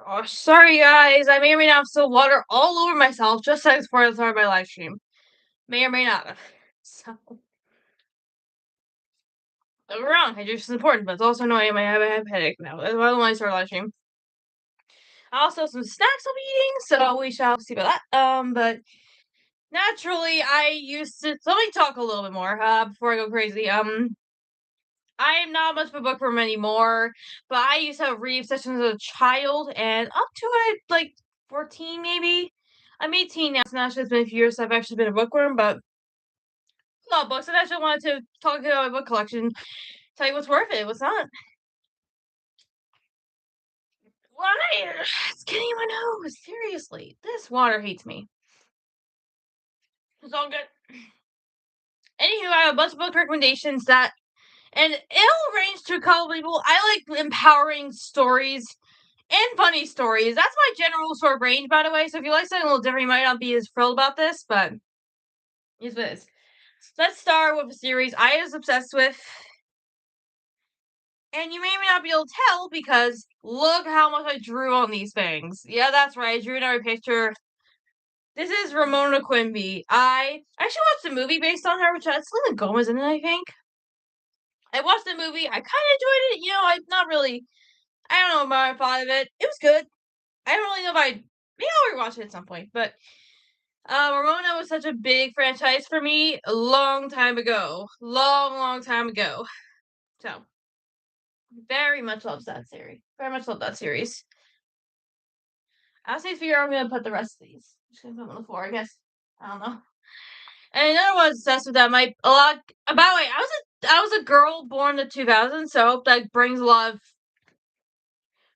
Oh, sorry guys. I may or may not have spilled water all over myself just seconds before I started my live stream. May or may not have. So, don't get me wrong. Hydration is important, but it's also annoying. I have a headache now. That's why I don't want to start live stream. I also have some snacks I'll be eating, so we shall see about that. But naturally, I used to. So let me talk a little bit more before I go crazy. I am not much of a bookworm anymore, but I used to have reading sessions as a child and up to like 14 maybe. I'm 18 now, so naturally it's been a few years since I've actually been a bookworm, but I love books. And I actually wanted to talk about my book collection, tell you what's worth it, what's not. Why? It's getting in my nose. Seriously, this water hates me. It's all good. Anywho, I have a bunch of book recommendations that, and it'll range to a couple people. I like empowering stories and funny stories. That's my general sort of range, by the way. So if you like something a little different, you might not be as thrilled about this, but here's what it is. Let's start with a series I was obsessed with. And you may not be able to tell because look how much I drew on these things. Yeah, that's right. I drew another picture. This is Ramona Quimby. I actually watched a movie based on her, which has Selena Gomez in it, I think. I watched the movie. I kind of enjoyed it. I'm not really. I don't know about I thought of it. It was good. I don't really know if I. Maybe I'll rewatch it at some point. But Ramona was such a big franchise for me a long time ago. Long time ago. So, very much loves that series. Very much love that series. I was need to figure out where I'm going to put the rest of these. I'm just going to put them on the floor, I guess. I don't know. And another one obsessed with that might a lot. By the way, I was a girl born in the 2000s, so I hope that brings a lot of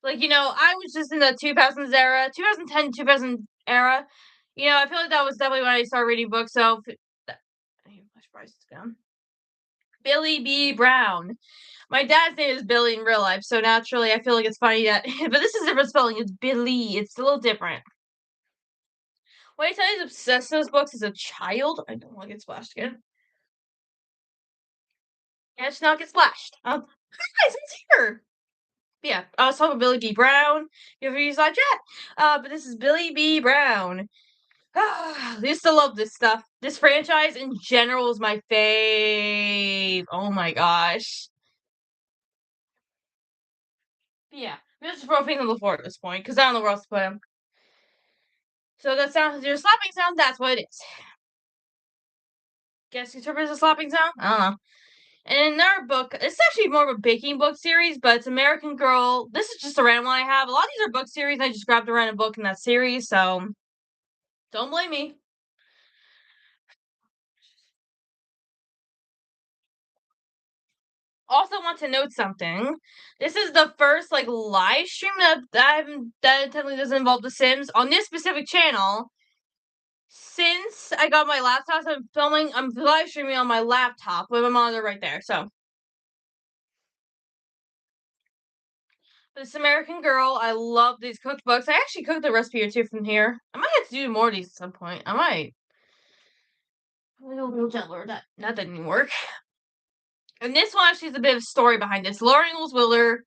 I was just in the 2000s era, 2010, 2000 era. I feel like that was definitely when I started reading books. So, my price is down. Billy B. Brown. My dad's name is Billy in real life, so naturally I feel like it's funny that, but this is different spelling. It's Billy. It's a little different. When I tell you I was obsessed with those books as a child, I don't want to get splashed again. Yeah, it's not get splashed. Guys, it's here. But yeah, I was talking about Billy B. Brown. You ever use that chat? But this is Billy B. Brown. I used to love this stuff. This franchise in general is my fave. Oh my gosh. But yeah, I'm just throw things on the floor at this point because I don't know where else to put them. So that sound, your slapping sound, that's what it is. Guess you interpret as a slapping sound? I don't know. And another book, it's actually more of a baking book series, but it's American Girl. This is just a random one I have. A lot of these are book series. I just grabbed a random book in that series, so don't blame me. Also want to note something. This is the first live stream that technically doesn't involve The Sims on this specific channel. Since I got my laptop, so I'm live streaming on my laptop with my monitor right there. So this American Girl, I love these cookbooks. I actually cooked the recipe or two from here. I might have to do more of these at some point. I might. A little gentler. That didn't work. And this one actually has a bit of story behind this. Lauren Ingalls Wilder.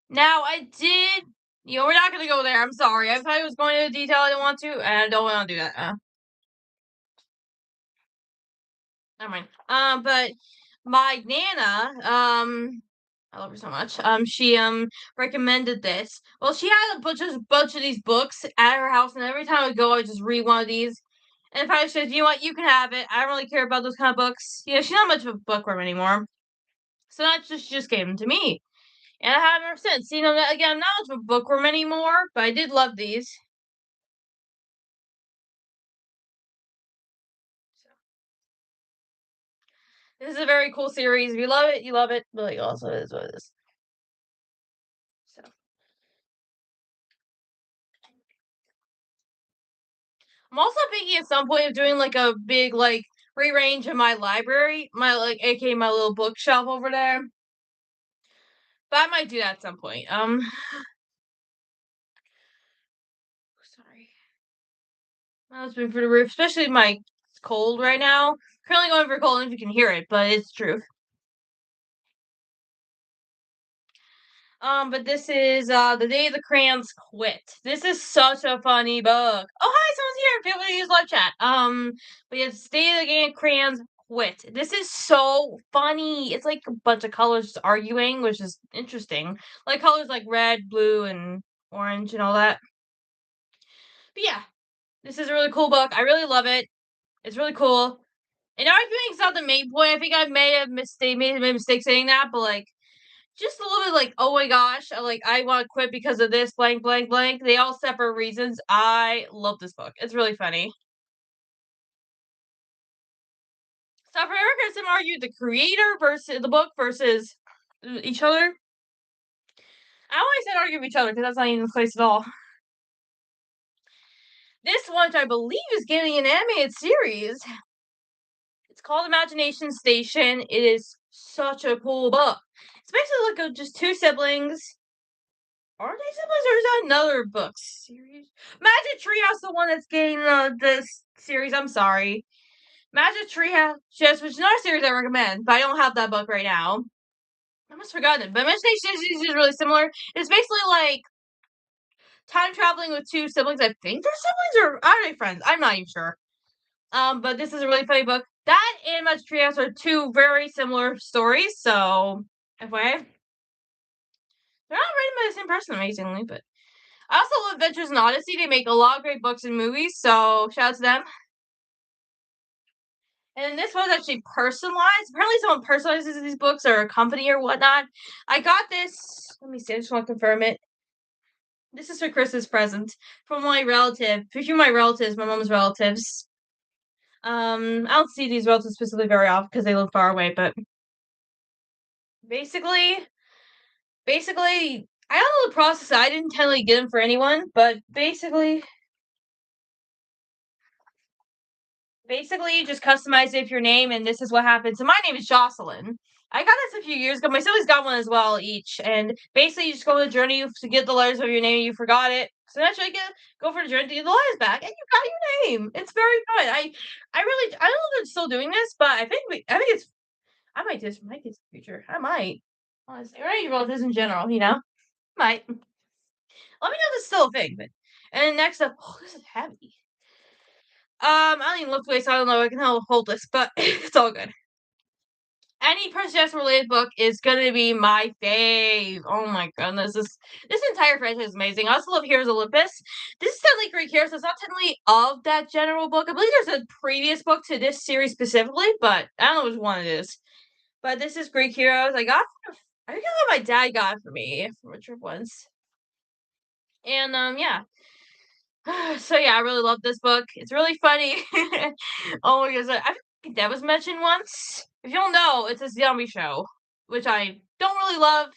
Now I did. We're not gonna go there. I'm sorry. I thought I was going into detail. I didn't want to, and I don't want to do that. Never mind. But my nana, I love her so much. She recommended this. Well, she had a bunch of these books at her house, and every time I go, I just read one of these. And if I said, you know what, you can have it. I don't really care about those kind of books. She's not much of a bookworm anymore. So she just gave them to me. And I have them ever since. Again, I'm not much of a bookworm anymore, but I did love these. So, this is a very cool series. If you love it, you love it. But also it is what it is. So. I'm also thinking at some point of doing a big rearrange of my library, aka my little bookshelf over there. But I might do that at some point. Sorry. That's been for the roof, especially my cold right now. Currently going for cold if you can hear it, but it's true. But this is The Day the Crayons Quit. This is such a funny book. Oh hi, someone's here. Feel free to use live chat. But it's Day of the Game Crayons Quit. This is so funny. It's like a bunch of colors just arguing, which is interesting. Like colors like red, blue, and orange and all that. But yeah, this is a really cool book. I really love it. It's really cool. And arguing's not the main point. I think I may have made a mistake saying that, but like just a little bit like, oh my gosh, like I want to quit because of this blank blank blank. They all separate reasons. I love this book. It's really funny. So for Eric and Sim argued the creator versus the book versus each other. I always said argue with each other because that's not even the place at all. This one, which I believe is getting an animated series. It's called Imagination Station. It is such a cool book. It's basically like just two siblings. Are they siblings or is that another book series? Magic Treehouse, the one that's getting this series. I'm sorry. Magic Treehouse, which is not a series I recommend, but I don't have that book right now. I almost forgotten it. But Imagination Station is really similar. It's basically like time traveling with two siblings. I think they're siblings or are they friends? I'm not even sure. But this is a really funny book. That and Magic Treehouse are two very similar stories. So, FYI, they're not written by the same person, amazingly. But I also love Adventures in Odyssey. They make a lot of great books and movies. So, shout out to them. And then this one's actually personalized. Apparently, someone personalizes these books or a company or whatnot. I got this. Let me see. I just want to confirm it. This is for Christmas present from my relative. A few of my relatives, my mom's relatives. I don't see these relatives specifically very often because they live far away, but basically, I don't know the process. I didn't intendly get them for anyone, but basically, you just customize it with your name, and this is what happens. So my name is Jocelyn. I got this a few years ago. My siblings got one as well, each. And basically, you just go on a journey to get the letters of your name. You forgot it, so naturally, go for the journey to get the letters back, and you got your name. It's very fun. I don't know if they're still doing this, but I think it's. I might just might get the future. I might honestly, or any relatives in general. Might. Let me know if it's still a thing. But and then next up, oh, this is heavy. I don't even look away, so I don't know if I can hold this, but it's all good. Any Percy Jackson related book is gonna be my fave. Oh my goodness, this entire franchise is amazing. I also love Heroes Olympus. This is technically Greek Heroes, so it's not technically of that general book. I believe there's a previous book to this series specifically, but I don't know which one it is. But this is Greek Heroes. I think my dad got it for me from a trip once. And yeah. So yeah, I really love this book. It's really funny. Oh my gosh, I think that was mentioned once. If you don't know, it's a zombie show, which I don't really love.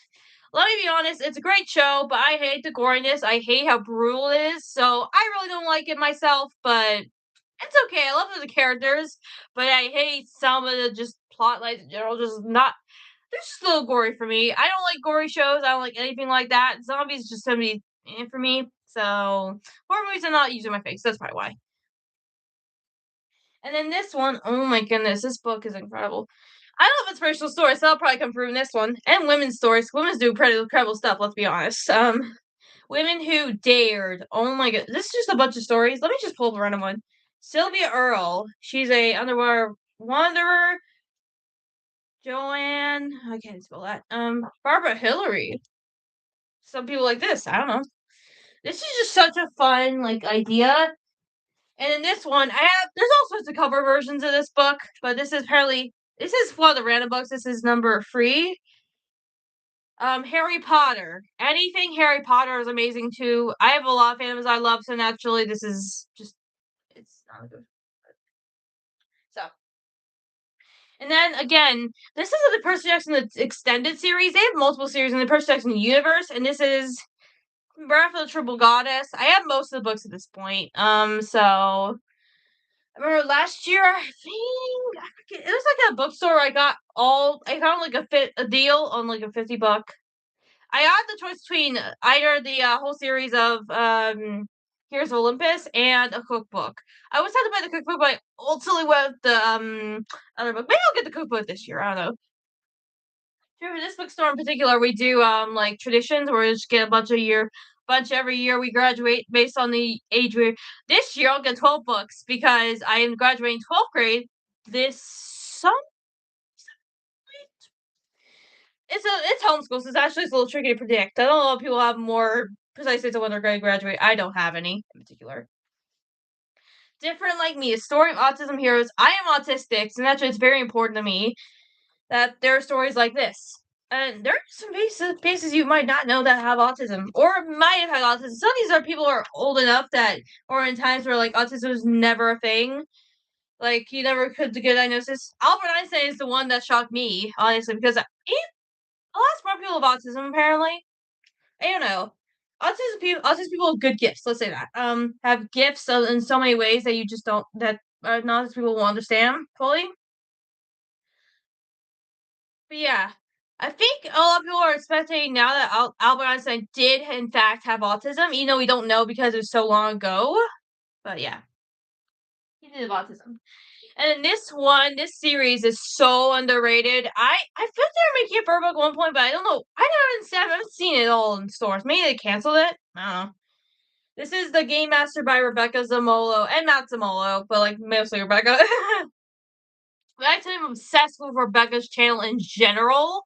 Let me be honest, it's a great show, but I hate the goriness. I hate how brutal it is, so I really don't like it myself, but it's okay. I love the characters, but I hate some of the just plot lines in general. Just not. They're just a little gory for me. I don't like gory shows. I don't like anything like that. Zombies just gonna be for me. So horror movies are not using my face. That's probably why. And then this one, oh my goodness, this book is incredible. I love inspirational stories, so I'll probably come through in this one. And women's stories. Women's do pretty incredible stuff, let's be honest. Women Who Dared. Oh my god. This is just a bunch of stories. Let me just pull up a random one. Sylvia Earle. She's a underwater wanderer. Joanne. I can't spell that. Barbara Hillary. Some people like this. I don't know. This is just such a fun, like, idea. And in this one, there's all sorts of cover versions of this book, but this is one of the random books. This is number 3. Harry Potter. Anything Harry Potter is amazing too. I have a lot of fandoms I love, so naturally this is just it's not a good. So, and then again, this is the Percy Jackson extended series. They have multiple series in the Percy Jackson universe, and this is Wrath of the Triple Goddess. I have most of the books at this point. So I remember last year, I think it was like a bookstore. I found like a deal on like a $50. I had the choice between either the whole series of Heroes of Olympus and a cookbook. I was had to buy the cookbook, but I ultimately went with the other book. Maybe I'll get the cookbook this year. I don't know. For this bookstore in particular, we do like traditions where we just get a bunch every year we graduate based on the age we this year I'll get 12 books because I am graduating 12th grade this summer. It's homeschool, so it's actually a little tricky to predict. I don't know if people have more precise dates of when they're going to graduate. I don't have any in particular. Different like me, a story of autism heroes. I am autistic, so naturally it's very important to me that there are stories like this. And there are some faces you might not know that have autism, or might have had autism. Some of these are people who are old enough that, or in times where like autism was never a thing. Like you never could get a diagnosis. Albert Einstein is the one that shocked me, honestly, because a lot of smart people have autism apparently. I don't know. Autistic people have good gifts. Let's say that. Have gifts in so many ways that you just don't that not people will understand fully. But yeah, I think a lot of people are expecting now that Albert Einstein did in fact have autism, even though we don't know because it was so long ago. But yeah, he did have autism. And this series is so underrated. I feel like they were making it for a book at one point, but I don't know. I haven't seen it all in stores. Maybe they canceled it. I don't know. This is the Game Master by Rebecca Zamolo, and not Zamolo, but like mostly Rebecca. But I tell you, I'm obsessed with Rebecca's channel in general,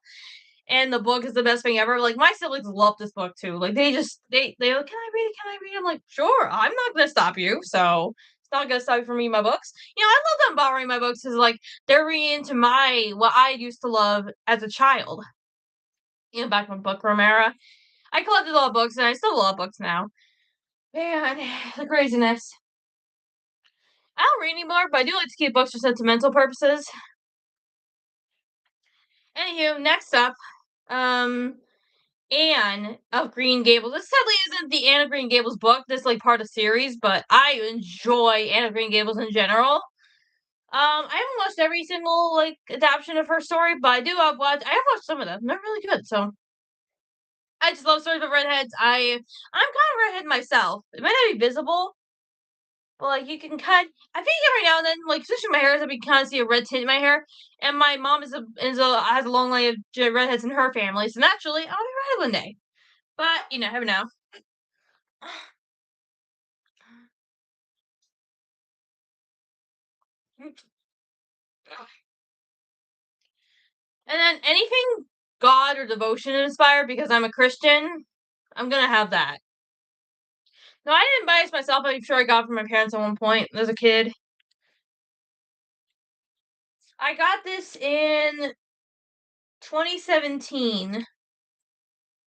and the book is the best thing ever. Like my siblings love this book too. Like they like, can I read it? Can I read it? I'm like, sure. I'm not gonna stop you. So it's not gonna stop you from reading my books. I love them borrowing my books because like they're reading into my what I used to love as a child. Back when Book Romera. I collected a lot of books and I still love books now. Man, the craziness. I don't read anymore, but I do like to keep books for sentimental purposes. Anywho, next up, um, Anne of Green Gables. This sadly isn't the Anne of Green Gables book. This is like part of series, but I enjoy Anne of Green Gables in general. I haven't watched every single like adaptation of her story, but I do have watched. I have watched some of them. They're really good. So I just love stories of redheads. I'm kind of redhead myself. It might not be visible, but like you can cut. I think every now and then, like especially my hair, I can kind of see a red tint in my hair. And my mom has a long line of redheads in her family, so naturally I'll be redhead one day. But never know. And then anything God or devotion inspired because I'm a Christian, I'm gonna have that. No, I didn't buy this myself. I'm sure I got it from my parents at one point as a kid. I got this in 2017.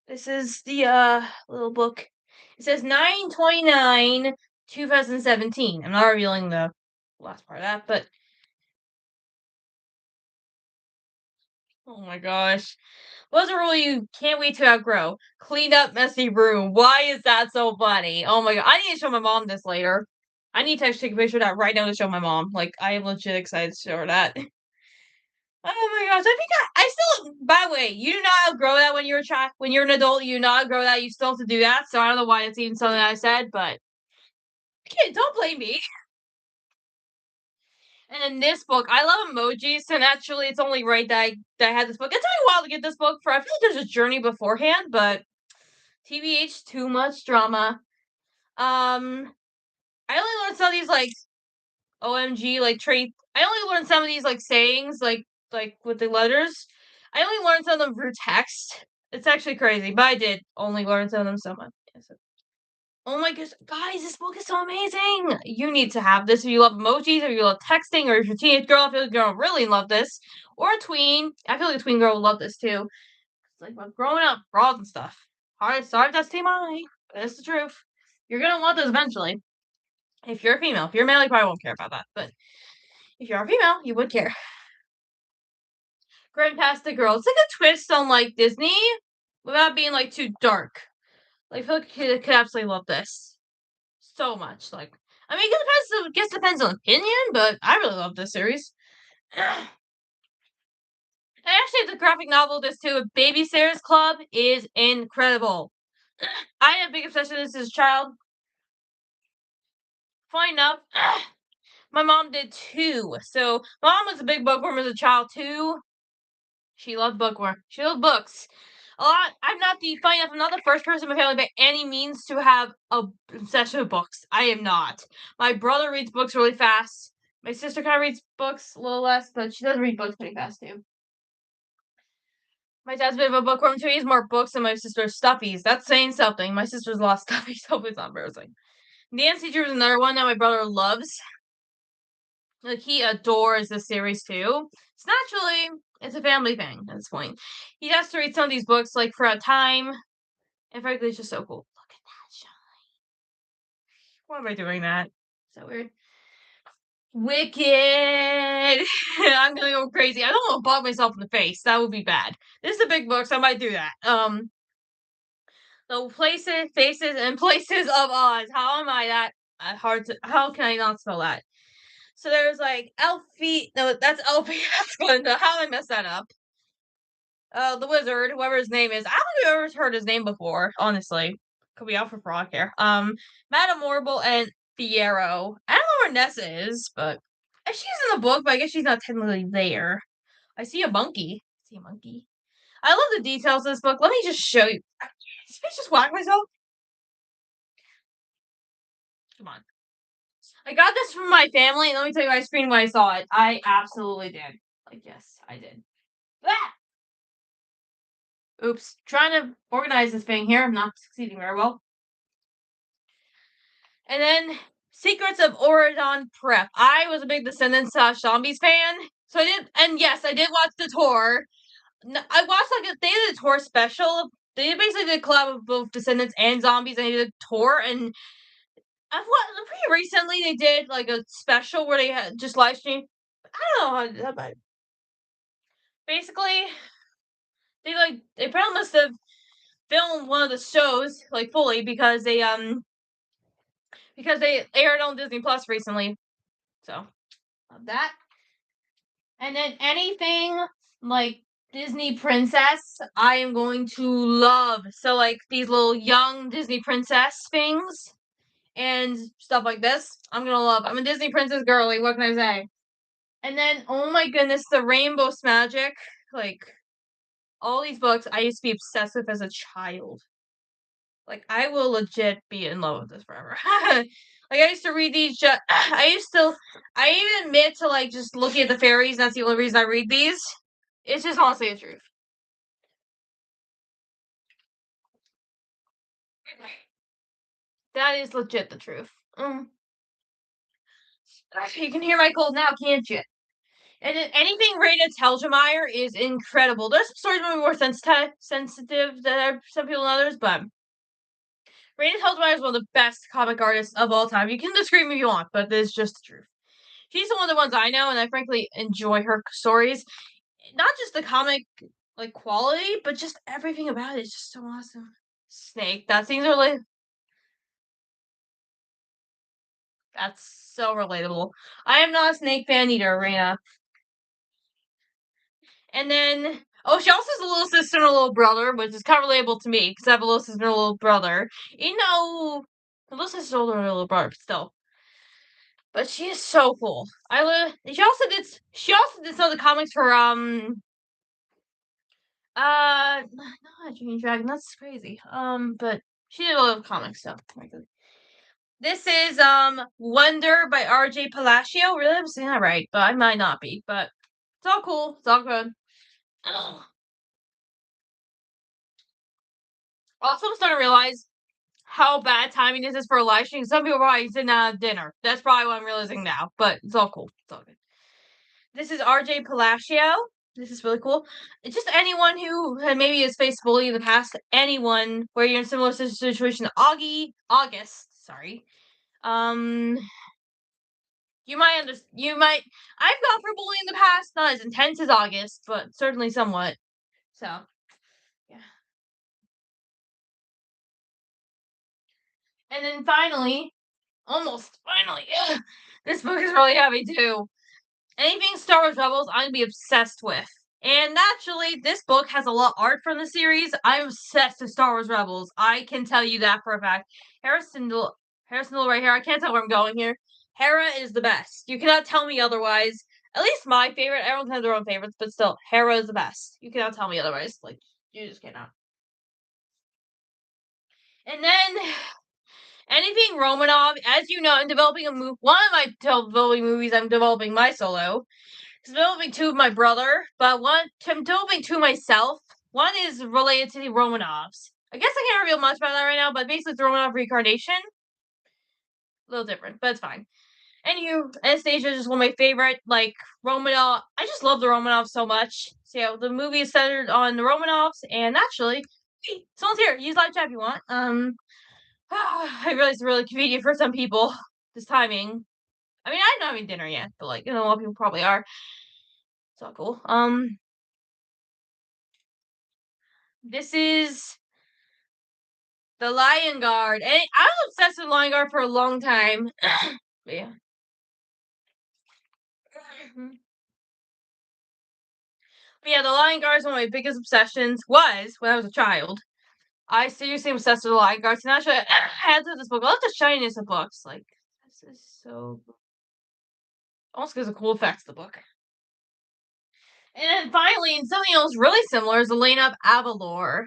This is the little book. It says 9/29, 2017. I'm not revealing the last part of that, but oh my gosh. What's a rule you can't wait to outgrow? Clean up messy room. Why is that so funny? Oh my god. I need to show my mom this later. I need to actually take a picture of that right now to show my mom. Like, I am legit excited to show her that. Oh my gosh. I think I still, by the way, you do not outgrow that when you're a child. When you're an adult, you do not outgrow that. You still have to do that. So I don't know why it's even something I said, but okay, don't blame me. And in this book, I love emojis, so naturally it's only right that I had this book. It took me a while to get this book for I feel like there's a journey beforehand, but TBH, too much drama. I only learned some of these like OMG like trait. I only learned some of these like sayings like with the letters. I only learned some of them through text. It's actually crazy, but I did only learn some of them so much. Oh my gosh, guys, this book is so amazing. You need to have this if you love emojis, or you love texting, or if you're a teenage girl, I feel like you're gonna really love this. Or a tween. I feel like a tween girl will love this too. It's like about growing up, bras and stuff. Alright, sorry if that's TMI, but it's the truth. You're gonna want this eventually. If you're a female. If you're a male, you probably won't care about that. But if you're a female, you would care. Grandpasta Girl. It's like a twist on like Disney without being like too dark. Like I feel like a kid could absolutely love this. So much. Like I mean it depends on opinion, but I really love this series. I actually have the graphic novel this too. Babysitter's Club is incredible. I had a big obsession with this as a child. Funny enough, my mom did too. So my mom was a big bookworm as a child too. She loved bookworm. She loved books. A lot. I'm not the first person in my family by any means to have a obsession with books. I am not. My brother reads books really fast. My sister kind of reads books a little less, but she does read books pretty fast too. My dad's a bit of a bookworm too. He has more books than my sister's stuffies. That's saying something. My sister's lost stuffies, so it's not embarrassing. Nancy Drew is another one that my brother loves. Like, he adores the series too. It's naturally, it's a family thing at this point. He has to read some of these books like for a time. And frankly, it's just so cool. Look at that shine. Why am I doing that? So weird. Wicked. I'm gonna go crazy. I don't want to bug myself in the face. That would be bad. This is a big book, so I might do that. The places, faces, and places of Oz. How am I that hard to? How can I not spell that? So there's like Elfie. No, that's Elfie. That's Glinda. How did I mess that up? The wizard, whoever his name is. I don't think I've ever heard his name before. Honestly, could be out for fraud here. Madame Morble and Fiyero. I don't know where Nessa is, but she's in the book. But I guess she's not technically there. I see a monkey. I love the details of this book. Let me just show you. Did I just whack myself? Come on. I got this from my family, and let me tell you, I screamed when I saw it. I absolutely did. Like, yes, I did. Ah! Oops. Trying to organize this thing here. I'm not succeeding very well. And then Secrets of Oradon Prep. I was a big Descendants Zombies fan. So I did, and yes, I did watch the tour. I watched they did a tour special. They basically did a collab of both Descendants and Zombies, and they did a tour. And pretty recently they did like a special where they had just live stream. I don't know how to do that, but basically they probably must have filmed one of the shows like fully because they aired on Disney Plus recently. So love that. And then anything like Disney princess, I am going to love. So like these little young Disney princess things and stuff like this, I'm gonna love. I'm a Disney princess girly. What can I say? And then, oh my goodness, the Rainbow Magic, like all these books I used to be obsessed with as a child. Like, I will legit be in love with this forever. Like, I used to read these. I even admit to like just looking at the fairies. That's the only reason I read these. It's just honestly the truth. That is legit the truth. You can hear my cold now, can't you? And anything rated Telgemeier is incredible. There's some stories maybe more sensitive than some people and others, but Raina Telgemeier is one of the best comic artists of all time. You can disagree with me if you want, but it's just the truth. She's one of the ones I know, and I frankly enjoy her stories. Not just the comic like quality, but just everything about it is just so awesome. Snake, that seems really. That's so relatable. I am not a Snake fan either, Raina. And then, oh, she also has a little sister and a little brother, which is kind of relatable to me because I have a little sister and a little brother. You know, a little sister's older than a little brother, but still. But she is so cool. She also did some of the comics for not Dream Dragon. That's crazy. But she did a lot of comic stuff. This is Wonder by R.J. Palacio. Really, I'm saying that right, but I might not be. But it's all cool. It's all good. Also, I'm starting to realize how bad timing this is for a live stream. Some people probably sitting down at dinner. That's probably what I'm realizing now. But it's all cool. It's all good. This is R.J. Palacio. This is really cool. It's just anyone who maybe has faced bullying in the past. Anyone where you're in a similar situation to August. Sorry. You might. I've gone for bullying in the past, not as intense as August, but certainly somewhat. So, yeah. And then finally, almost finally, this book is really heavy too. Anything Star Wars Rebels, I'm gonna be obsessed with. And naturally, this book has a lot of art from the series. I'm obsessed with Star Wars Rebels. I can tell you that for a fact. Harrison Hill right here. I can't tell where I'm going here. Hera is the best. You cannot tell me otherwise. At least my favorite. Everyone has their own favorites, but still, Hera is the best. You cannot tell me otherwise. Like, you just cannot. And then anything Romanov, as you know, I'm developing a movie. One of my developing movies, I'm developing my solo. I'm developing two of my brother, but I'm developing two myself. One is related to the Romanovs. I guess I can't reveal much about that right now, but basically it's Romanov reincarnation. A little different, but it's fine. And Anastasia is just one of my favorite, like, Romanov. I just love the Romanovs so much. So, yeah, the movie is centered on the Romanovs, and actually, hey, someone's here. Use live chat if you want. I realize it's really convenient for some people, this timing. I mean, I'm not having dinner yet, but, like, a lot of people probably are. It's all cool. This is the Lion Guard, and I was obsessed with Lion Guard for a long time. But yeah. But yeah, the Lion Guard is one of my biggest obsessions. Was when I was a child. I seriously am obsessed with the Lion Guards, and actually, I had to this book. I love the shininess of books. Like, this is so almost gives a cool effect to the book. And then finally, and something else really similar is Elena of Avalor.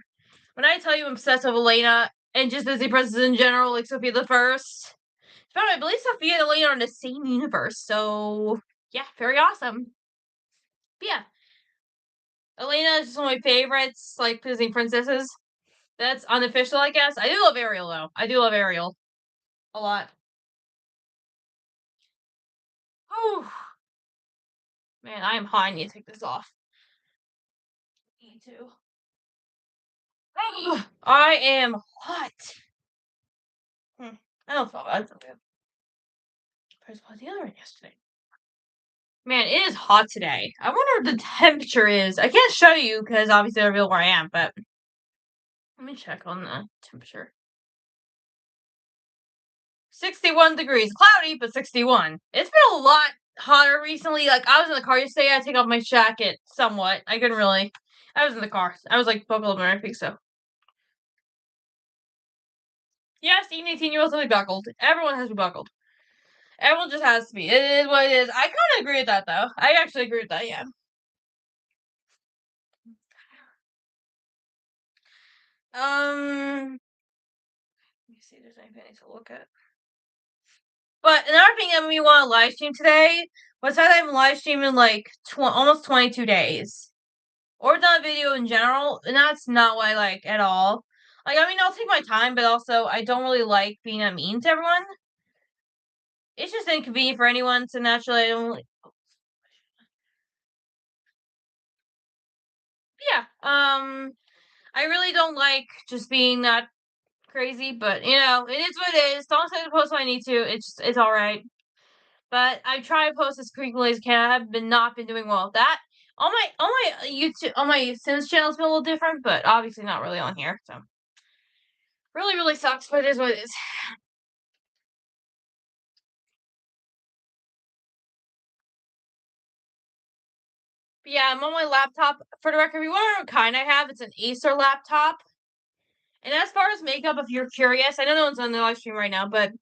When I tell you I'm obsessed with Elena and just Disney princesses in general, like Sophia the First, I believe Sophia and Elena are in the same universe. So yeah, very awesome. But yeah, Elena is just one of my favorites, like Disney princesses. That's unofficial, I guess. I do love Ariel though. I do love Ariel a lot. Whew. Man, I am hot. I need to take this off. Me too. I am hot. I don't feel bad. I was the other one yesterday. Man, it is hot today. I wonder what the temperature is. I can't show you because obviously I reveal where I am, but let me check on the temperature. 61 degrees. Cloudy, but 61. It's been a lot hotter recently. Like, I was in the car yesterday. I had to take off my jacket somewhat. I couldn't really. I was in the car. I was, like, buckled up and everything, so. Yes, even 18-year-olds have to be buckled. Everyone has to be buckled. Everyone just has to be. It is what it is. I kind of agree with that, though. I actually agree with that, yeah. Let me see if there's anything to look at. But another thing that we want to live stream today was that I'm live streaming like almost 22 days. Or done a video in general, and that's not what I like at all. Like, I mean, I'll take my time, but also I don't really like being a mean to everyone. It's just inconvenient for anyone, so naturally I don't really. Yeah, I really don't like just being that crazy, but you know, it is what it is. Don't say to post when I need to. It's all right. But I try to post as frequently as I can. I have not been doing well with that. On my YouTube, on my Sims channel's been a little different, but obviously not really on here. So really, really sucks, but it is what it is. But yeah, I'm on my laptop. For the record, if you wonder what kind I have, it's an Acer laptop. And as far as makeup, if you're curious, I know no one's on the live stream right now, but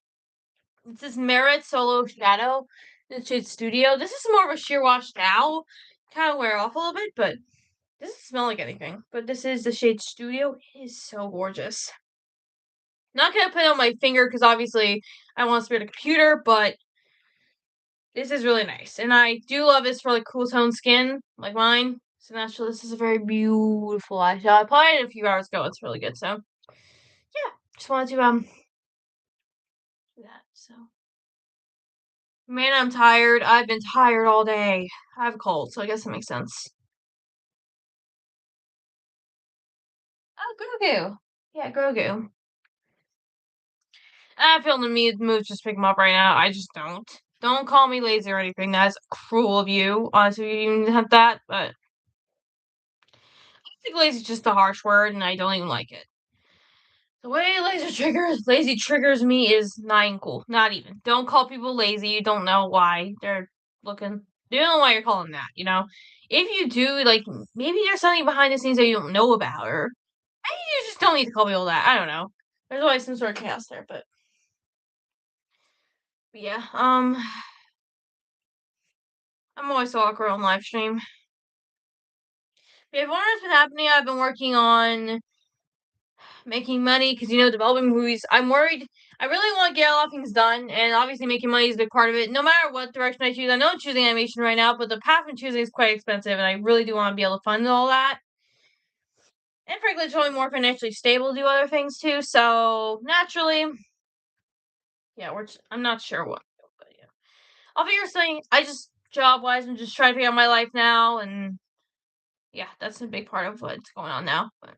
it's this Merit Solo Shadow in Shade Studio. This is more of a sheer wash now. Kind of wear off a little bit, but it doesn't smell like anything. But this is the Shade Studio. It is so gorgeous. Not gonna put it on my finger because obviously I want to spare the computer, but this is really nice. And I do love this for like cool tone skin, like mine. So naturally, this is a very beautiful eyeshadow. I applied it a few hours ago. It's really good. So yeah, just wanted to do that. So man, I'm tired. I've been tired all day. I have a cold, so I guess that makes sense. Oh, Grogu. Yeah, Grogu. I feel the mood just pick him up right now. I just don't. Don't call me lazy or anything. That's cruel of you. Honestly, you even have that, but I think lazy is just a harsh word, and I don't even like it. The way lazy triggers me is not even cool. Not even. Don't call people lazy. You don't know why they're looking. You don't know why you're calling that, you know? If you do, like, maybe there's something behind the scenes that you don't know about, or maybe you just don't need to call people that. I don't know. There's always some sort of chaos there, but yeah, I'm always so awkward on live stream. If what's been happening, I've been working on making money because developing movies. I'm worried. I really want to get a lot of things done, and obviously making money is a big part of it. No matter what direction I choose, I know I'm choosing animation right now, but the path I'm choosing is quite expensive, and I really do want to be able to fund all that. And frankly, it's really more financially stable to do other things too. So naturally, yeah, I'm not sure what, but yeah, I'll figure something. I just job wise, I'm just trying to figure out my life now, and yeah, that's a big part of what's going on now. But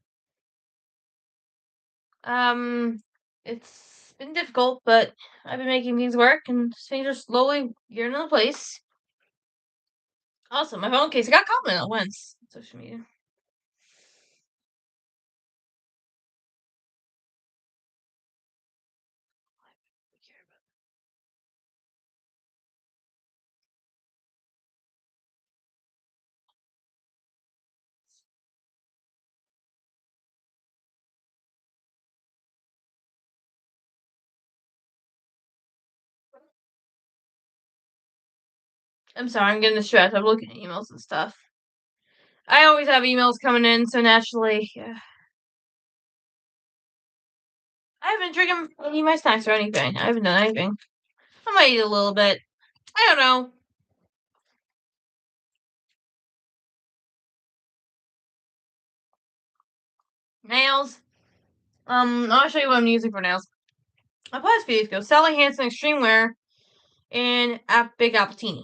it's been difficult, but I've been making things work, and things are slowly getting into place. Also, my phone case got comment at once. Social media. I'm sorry, I'm getting distracted. I'm looking at emails and stuff. I always have emails coming in, so naturally, yeah. I haven't drinking any of my snacks or anything. I haven't done anything. I might eat a little bit. I don't know. Nails. I'll show you what I'm using for nails. I applied this few days ago. Sally Hansen Extreme Wear in Big Appletini.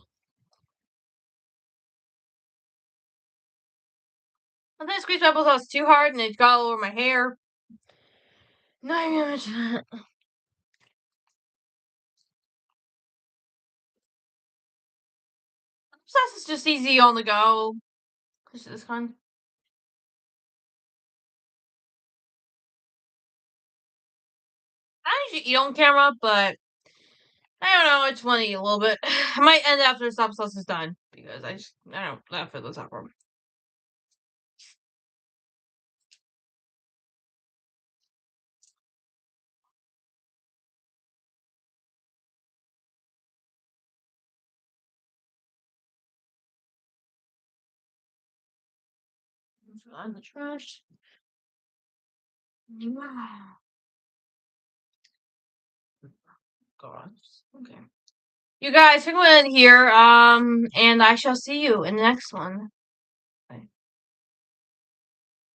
I think I squeezed my apples too hard and it got all over my hair. Not even mention that. Sauce is just easy on the go. This kind. I usually eat on camera, but I don't know. I just want to eat a little bit. I might end after the stop sauce is done because I don't that for the top room. On the trash. Wow. God. Okay. You guys, we're going to end here. And I shall see you in the next one.